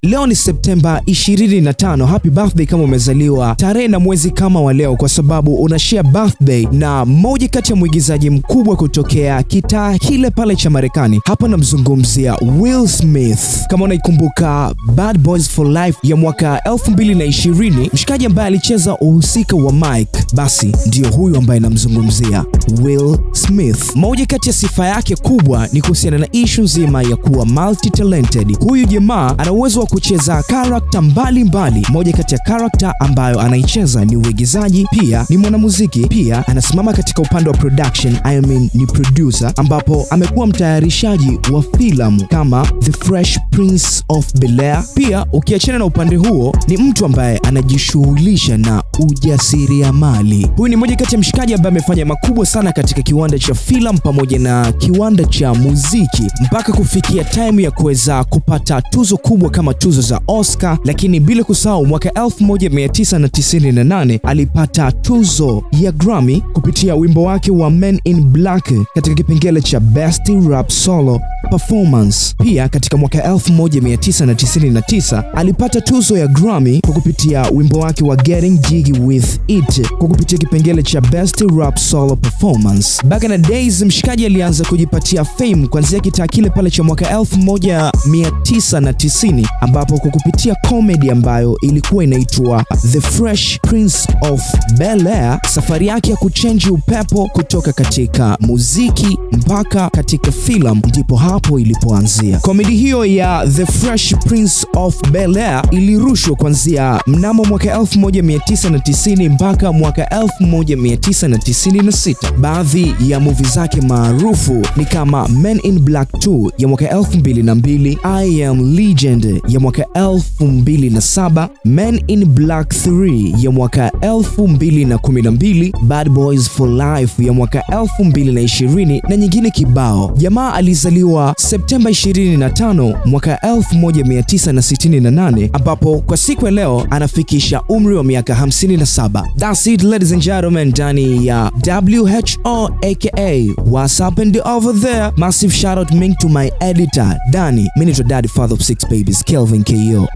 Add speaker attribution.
Speaker 1: Leo ni Septemba 25. Happy birthday kama umezaliwa tarehe na mwezi kama wa leo, kwa sababu unashare birthday na mmoja kati ya mwigizaji mkubwa kutokea kitaa kile pale cha Marekani. Hapa namzungumzia Will Smith. Kama unaikumbuka Bad Boys for Life ya mwaka 2020, mshikaji ambaye alicheza uhusika wa Mike, basi ndio huyu ambaye namzungumzia, Will Smith. Mmoja kati ya sifa yake kubwa ni kuhusiana na issue nzima ya kuwa multi-talented. Huyu jamaa ana uwezo wa kucheza character mbalimbali. Moja kati ya character ambayo anaicheza ni uigizaji, pia ni mwanamuziki, pia anasimama katika upande wa production, ni producer, ambapo amekuwa mtayarishaji wa filamu kama The Fresh Prince of Bel-Air. Pia ukiachana na upande huo, ni mtu ambaye anajishughulisha na ujasiriamali. Huyu ni moja kati ya mshikaji ambaye amefanya makubwa sana katika kiwanda cha filamu pamoja na kiwanda cha muziki, mpaka kufikia time ya kuweza kupata tuzo kubwa kama tuzo za Oscar. Lakini bila kusahau mwaka 1998 alipata tuzo ya Grammy kupitia wimbo wake wa Men in Black katika kipengele cha Best Rap Solo Performance. Pia katika mwaka 1999 alipata tuzo ya Grammy kwa kupitia wimbo wake wa Getting Jiggy with It kwa kupitia kipengele cha Best Rap Solo Performance. Back in the days, mshikaji alianza kujipatia fame kuanzia kitaa kile pale cha mwaka 1990, ambapo kwa kupitia comedy ambayo ilikuwa inaitwa The Fresh Prince of Bel-Air, safari yake ya kuchange upepo kutoka katika muziki mpaka katika filamu ndipo hapo ilipoanzia. Comedy hiyo ya The Fresh Prince of Bel-Air ilirushwa kuanzia mnamo mwaka 1990 mpaka mwaka 1996. Baadhi ya movie zake maarufu ni kama Men in Black 2 ya mwaka 2002, I Am Legend ya mwaka 2007, Men in Black 3 ya mwaka 2012, Bad Boys for Life ya mwaka 2020 na nyingine kibao. Jamaa alizaliwa Septemba 25 mwaka 1968, ambapo kwa siku ya leo anafikisha umri wa miaka 57. That's it ladies and gentlemen, ndani ya WHO aka What's Happened Over There. Massive shout out to my editor Danny. Mimi ni Daddy Father of 6 babies, Kelvin KO.